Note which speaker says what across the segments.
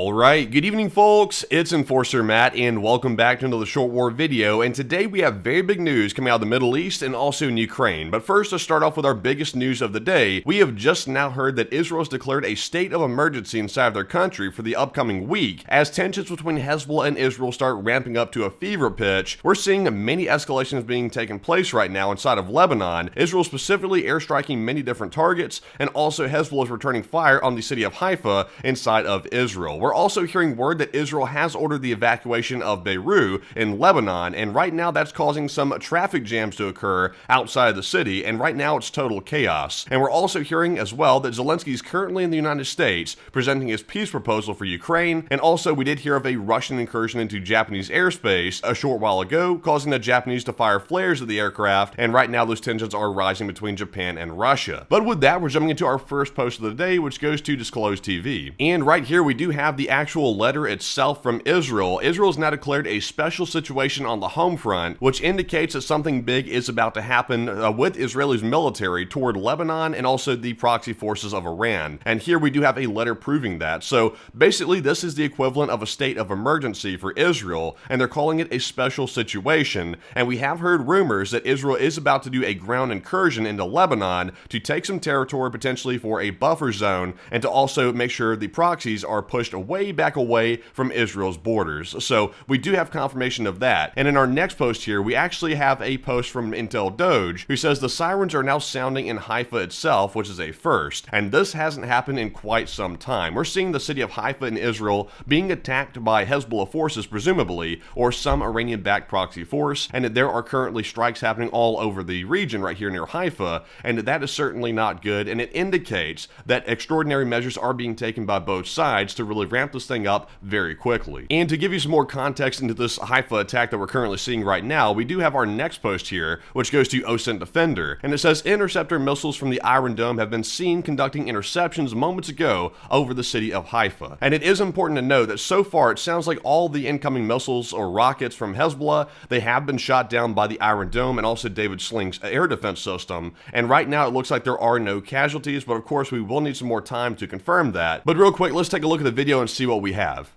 Speaker 1: Alright, good evening folks, it's Enforcer Matt and welcome back to another short war video, and today we have very big news coming out of the Middle East and also in Ukraine. But first, to start off with our biggest news of the day, we have just now heard that Israel has declared a state of emergency inside of their country for the upcoming week. As tensions between Hezbollah and Israel start ramping up to a fever pitch, we're seeing many escalations being taken place right now inside of Lebanon. Israel specifically airstriking many different targets, and also Hezbollah is returning fire on the city of Haifa inside of Israel. We're also hearing word that Israel has ordered the evacuation of Beirut in Lebanon, and right now that's causing some traffic jams to occur outside of the city, and right now it's total chaos. And we're also hearing as well that Zelensky is currently in the United States presenting his peace proposal for Ukraine, and also we did hear of a Russian incursion into Japanese airspace a short while ago, causing the Japanese to fire flares at the aircraft, and right now those tensions are rising between Japan and Russia. But with that, we're jumping into our first post of the day, which goes to Disclosed TV. And right here we do have the actual letter itself from Israel. Israel has now declared a special situation on the home front, which indicates that something big is about to happen with Israel's military toward Lebanon and also the proxy forces of Iran. And here we do have a letter proving that. So basically this is the equivalent of a state of emergency for Israel, and they're calling it a special situation. And we have heard rumors that Israel is about to do a ground incursion into Lebanon to take some territory potentially for a buffer zone, and to also make sure the proxies are pushed way back away from Israel's borders. So we do have confirmation of that. And in our next post here, we actually have a post from Intel Doge who says the sirens are now sounding in Haifa itself, which is a first. And this hasn't happened in quite some time. We're seeing the city of Haifa in Israel being attacked by Hezbollah forces, presumably, or some Iranian-backed proxy force, and that there are currently strikes happening all over the region right here near Haifa, and that is certainly not good, and it indicates that extraordinary measures are being taken by both sides to really ramp this thing up very quickly. And to give you some more context into this Haifa attack that we're currently seeing right now, we do have our next post here, which goes to OSINT Defender, and it says interceptor missiles from the Iron Dome have been seen conducting interceptions moments ago over the city of Haifa. And it is important to know that so far it sounds like all the incoming missiles or rockets from Hezbollah, they have been shot down by the Iron Dome and also David Sling's air defense system. And right now it looks like there are no casualties, but of course we will need some more time to confirm that. But real quick, let's take a look at the video and see what we have.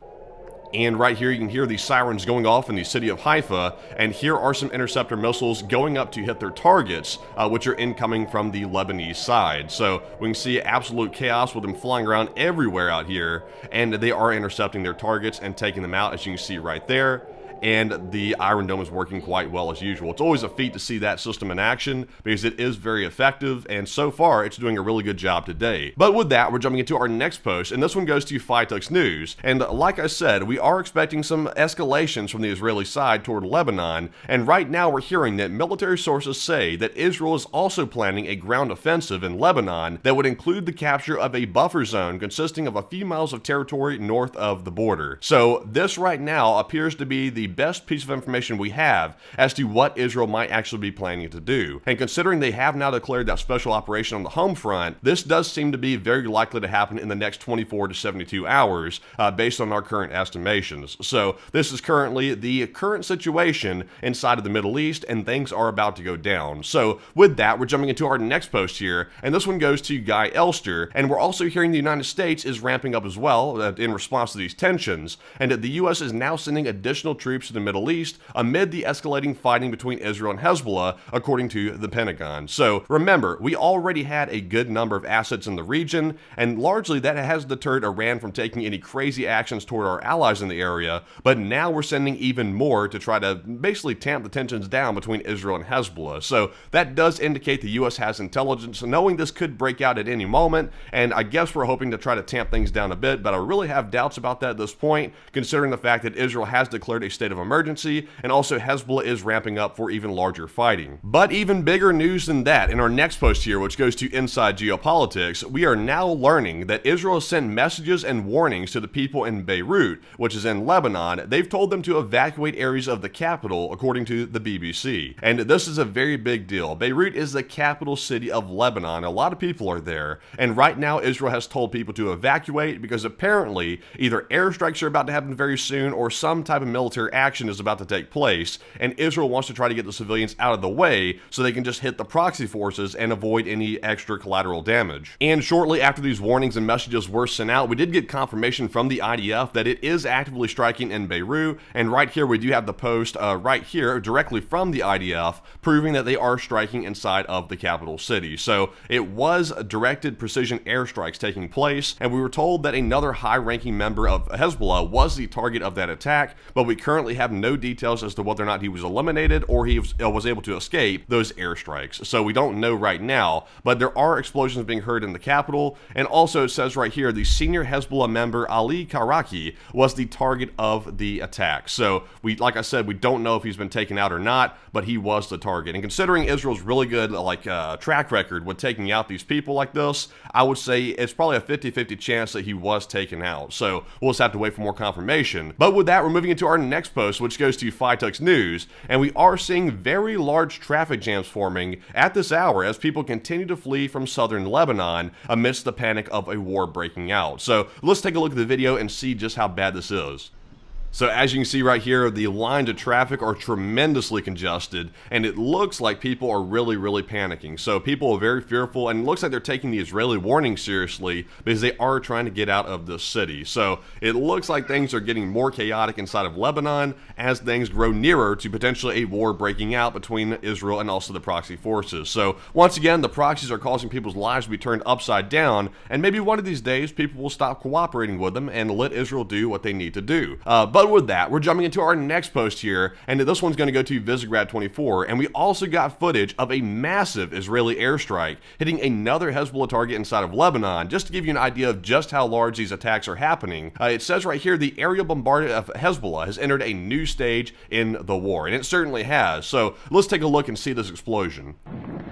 Speaker 1: And right here you can hear these sirens going off in the city of Haifa, and here are some interceptor missiles going up to hit their targets, which are incoming from the Lebanese side. So we can see absolute chaos with them flying around everywhere out here, and they are intercepting their targets and taking them out, as you can see right there. And the Iron Dome is working quite well as usual. It's always a feat to see that system in action because it is very effective, and so far it's doing a really good job today. But with that, we're jumping into our next post, and this one goes to Phytux News. And like I said, we are expecting some escalations from the Israeli side toward Lebanon, and right now we're hearing that military sources say that Israel is also planning a ground offensive in Lebanon that would include the capture of a buffer zone consisting of a few miles of territory north of the border. So this right now appears to be the best piece of information we have as to what Israel might actually be planning to do. And considering they have now declared that special operation on the home front, this does seem to be very likely to happen in the next 24 to 72 hours based on our current estimations. So this is currently the current situation inside of the Middle East, and things are about to go down. So with that, we're jumping into our next post here, and this one goes to Guy Elster, and we're also hearing the United States is ramping up as well in response to these tensions, and that the U.S. is now sending additional troops to the Middle East amid the escalating fighting between Israel and Hezbollah, according to the Pentagon. So remember, we already had a good number of assets in the region, and largely that has deterred Iran from taking any crazy actions toward our allies in the area, but now we're sending even more to try to basically tamp the tensions down between Israel and Hezbollah. So that does indicate the U.S. has intelligence, knowing this could break out at any moment, and I guess we're hoping to try to tamp things down a bit, but I really have doubts about that at this point, considering the fact that Israel has declared a state of emergency, and also Hezbollah is ramping up for even larger fighting. But even bigger news than that, in our next post here, which goes to Inside Geopolitics, we are now learning that Israel has sent messages and warnings to the people in Beirut, which is in Lebanon. They've told them to evacuate areas of the capital, according to the BBC. And this is a very big deal. Beirut is the capital city of Lebanon. A lot of people are there, and right now Israel has told people to evacuate because apparently either airstrikes are about to happen very soon or some type of military nuclear action is about to take place, and Israel wants to try to get the civilians out of the way so they can just hit the proxy forces and avoid any extra collateral damage. And shortly after these warnings and messages were sent out, we did get confirmation from the IDF that it is actively striking in Beirut, and right here we do have the post right here directly from the IDF proving that they are striking inside of the capital city. So it was directed precision airstrikes taking place, and we were told that another high-ranking member of Hezbollah was the target of that attack, but we currently have no details as to whether or not he was eliminated or he was able to escape those airstrikes. So we don't know right now, but there are explosions being heard in the capital, and also it says right here the senior Hezbollah member Ali Karaki was the target of the attack. So like I said, we don't know if he's been taken out or not, but he was the target. And considering Israel's really good track record with taking out these people like this, I would say it's probably a 50-50 chance that he was taken out. So we'll just have to wait for more confirmation. But with that, we're moving into our next post, which goes to Phytux News, and we are seeing very large traffic jams forming at this hour as people continue to flee from southern Lebanon amidst the panic of a war breaking out. So let's take a look at the video and see just how bad this is. So as you can see right here, the lines of traffic are tremendously congested, and it looks like people are really panicking. So people are very fearful, and it looks like they're taking the Israeli warning seriously because they are trying to get out of the city. So it looks like things are getting more chaotic inside of Lebanon as things grow nearer to potentially a war breaking out between Israel and also the proxy forces. So once again, the proxies are causing people's lives to be turned upside down, and maybe one of these days people will stop cooperating with them and let Israel do what they need to do. But with that, we're jumping into our next post here, and this one's going to go to Visegrad 24, and we also got footage of a massive Israeli airstrike hitting another Hezbollah target inside of Lebanon. Just to give you an idea of just how large these attacks are happening, it says right here the aerial bombardment of Hezbollah has entered a new stage in the war, and it certainly has. So let's take a look and see this explosion.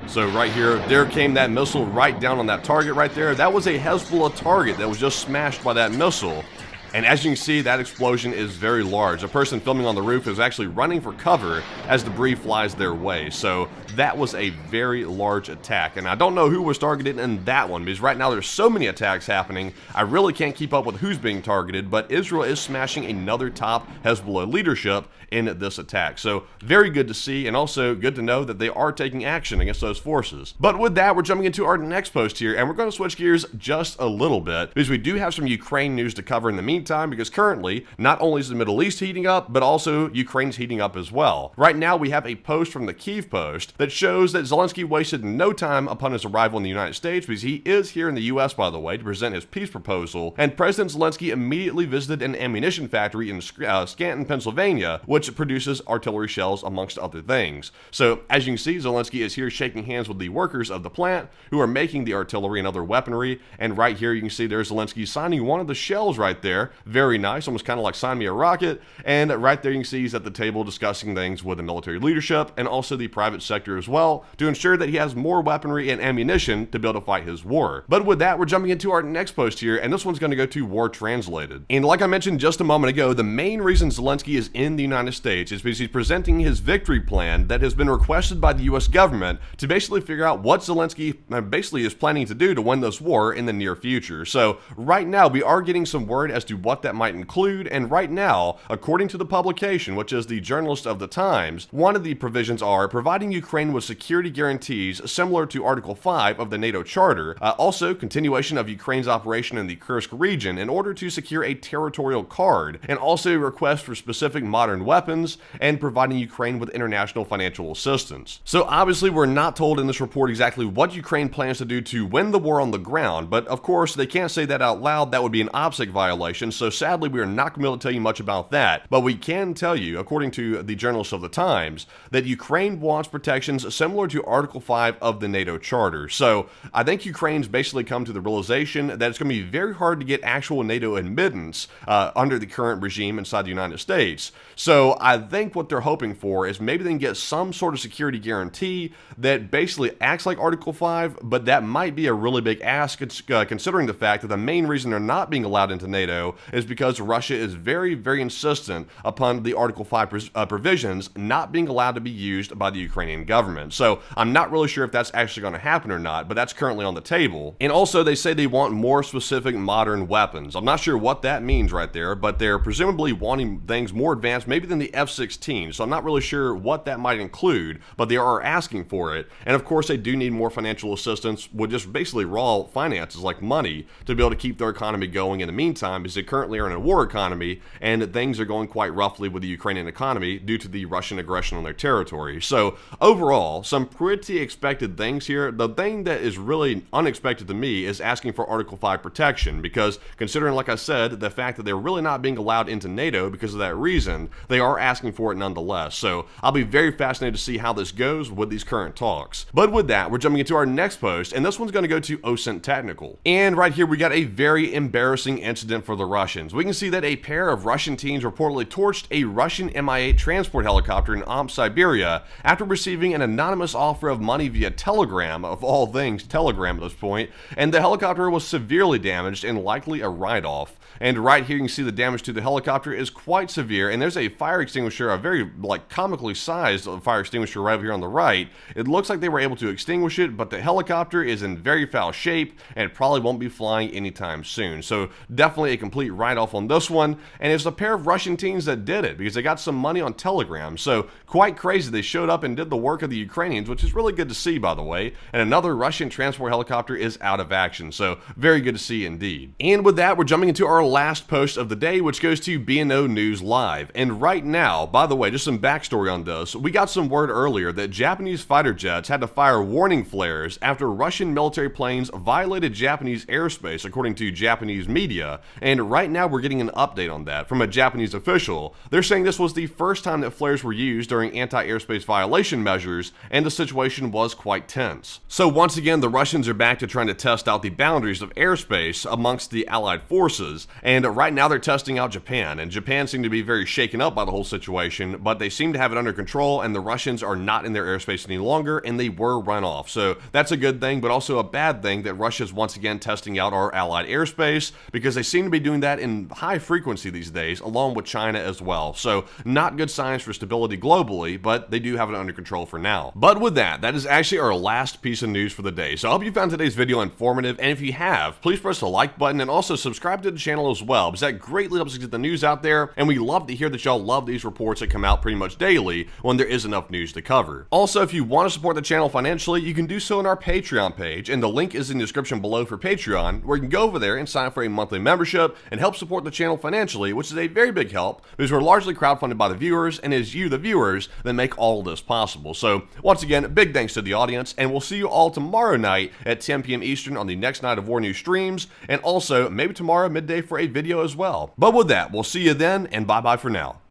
Speaker 1: So right here, there came that missile right down on that target right there. That was a Hezbollah target that was just smashed by that missile. And as you can see, that explosion is very large. A person filming on the roof is actually running for cover as debris flies their way. So that was a very large attack. And I don't know who was targeted in that one, because right now there's so many attacks happening, I really can't keep up with who's being targeted, but Israel is smashing another top Hezbollah leadership in this attack. So very good to see, and also good to know that they are taking action against those forces. But with that, we're jumping into our next post here, and we're going to switch gears just a little bit, because we do have some Ukraine news to cover in the meantime, because currently, not only is the Middle East heating up, but also Ukraine's heating up as well. Right now, we have a post from the Kyiv Post that shows that Zelensky wasted no time upon his arrival in the United States, because he is here in the US, by the way, to present his peace proposal, and President Zelensky immediately visited an ammunition factory in Scranton, Pennsylvania, which produces artillery shells, amongst other things. So, as you can see, Zelensky is here shaking hands with the workers of the plant who are making the artillery and other weaponry, and right here you can see there's Zelensky signing one of the shells right there. Very nice, almost kind of like sign me a rocket, and right there you can see he's at the table discussing things with the military leadership and also the private sector as well to ensure that he has more weaponry and ammunition to be able to fight his war. But with that, we're jumping into our next post here, and this one's going to go to War Translated. And like I mentioned just a moment ago, the main reason Zelensky is in the United States is because he's presenting his victory plan that has been requested by the US government to basically figure out what Zelensky basically is planning to do to win this war in the near future. So right now we are getting some word as to what that might include, and right now, according to the publication, which is the Journalist of the Times, one of the provisions are providing Ukraine with security guarantees similar to Article 5 of the NATO Charter, also continuation of Ukraine's operation in the Kursk region in order to secure a territorial card, and also a request for specific modern weapons, and providing Ukraine with international financial assistance. So obviously we're not told in this report exactly what Ukraine plans to do to win the war on the ground, but of course they can't say that out loud. That would be an OPSEC violation, so sadly we are not going to be able to tell you much about that. But we can tell you, according to the Journalist of the Times, that Ukraine wants protections similar to Article 5 of the NATO Charter. So I think Ukraine's basically come to the realization that it's going to be very hard to get actual NATO admittance under the current regime inside the United States. So I think what they're hoping for is maybe they can get some sort of security guarantee that basically acts like Article 5, but that might be a really big ask considering the fact that the main reason they're not being allowed into NATO is because Russia is very, very insistent upon the Article 5 provisions not being allowed to be used by the Ukrainian government. So I'm not really sure if that's actually going to happen or not, but that's currently on the table. And also they say they want more specific modern weapons. I'm not sure what that means right there, but they're presumably wanting things more advanced, maybe than the F-16. So I'm not really sure what that might include, but they are asking for it. And of course they do need more financial assistance with just basically raw finances like money to be able to keep their economy going in the meantime, because they currently are in a war economy and things are going quite roughly with the Ukrainian economy due to the Russian aggression on their territory. So overall, some pretty expected things here. The thing that is really unexpected to me is asking for Article 5 protection, because considering, like I said, the fact that they're really not being allowed into NATO because of that reason, they are asking for it nonetheless. So I'll be very fascinated to see how this goes with these current talks. But with that, we're jumping into our next post, and this one's going to go to OSINT Technical. And right here, we got a very embarrassing incident for the Russians. We can see that a pair of Russian teens reportedly torched a Russian Mi-8 transport helicopter in Omsk, Siberia, after receiving an anonymous offer of money via Telegram, of all things, Telegram at this point, and the helicopter was severely damaged and likely a write-off. And right here you can see the damage to the helicopter is quite severe, and there's a fire extinguisher, a very comically sized fire extinguisher right over here on the right. It looks like they were able to extinguish it, but the helicopter is in very foul shape and probably won't be flying anytime soon. So definitely a complete write-off on this one, and it's a pair of Russian teens that did it because they got some money on Telegram. So quite crazy, they showed up and did the work of the Ukrainians, which is really good to see, by the way. And another Russian transport helicopter is out of action, so very good to see indeed. And with that, we're jumping into our last post of the day, which goes to B&O News Live. And right now, by the way, just some backstory on this, we got some word earlier that Japanese fighter jets had to fire warning flares after Russian military planes violated Japanese airspace, according to Japanese media. And right now we're getting an update on that from a Japanese official. They're saying this was the first time that flares were used during anti-airspace violation measures, and the situation was quite tense. So once again, the Russians are back to trying to test out the boundaries of airspace amongst the Allied forces. And right now they're testing out Japan, and Japan seemed to be very shaken up by the whole situation, but they seem to have it under control, and the Russians are not in their airspace any longer, and they were run off. So that's a good thing, but also a bad thing that Russia's once again testing out our Allied airspace, because they seem to be doing that in high frequency these days, along with China as well. So not good signs for stability globally, but they do have it under control for now. But with that, that is actually our last piece of news for the day. So I hope you found today's video informative, and if you have, please press the like button and also subscribe to the channel as well, because that greatly helps us get the news out there, and we love to hear that y'all love these reports that come out pretty much daily when there is enough news to cover. Also, if you want to support the channel financially, you can do so on our Patreon page, and the link is in the description below for Patreon, where you can go over there and sign up for a monthly membership and help support the channel financially, which is a very big help because we're largely crowdfunded by the viewers, and it is you, the viewers, that make all of this possible. So once again, big thanks to the audience, and we'll see you all tomorrow night at 10 p.m. Eastern on the next Night of War News streams, and also maybe tomorrow midday for a video as well. But with that, we'll see you then, and bye-bye for now.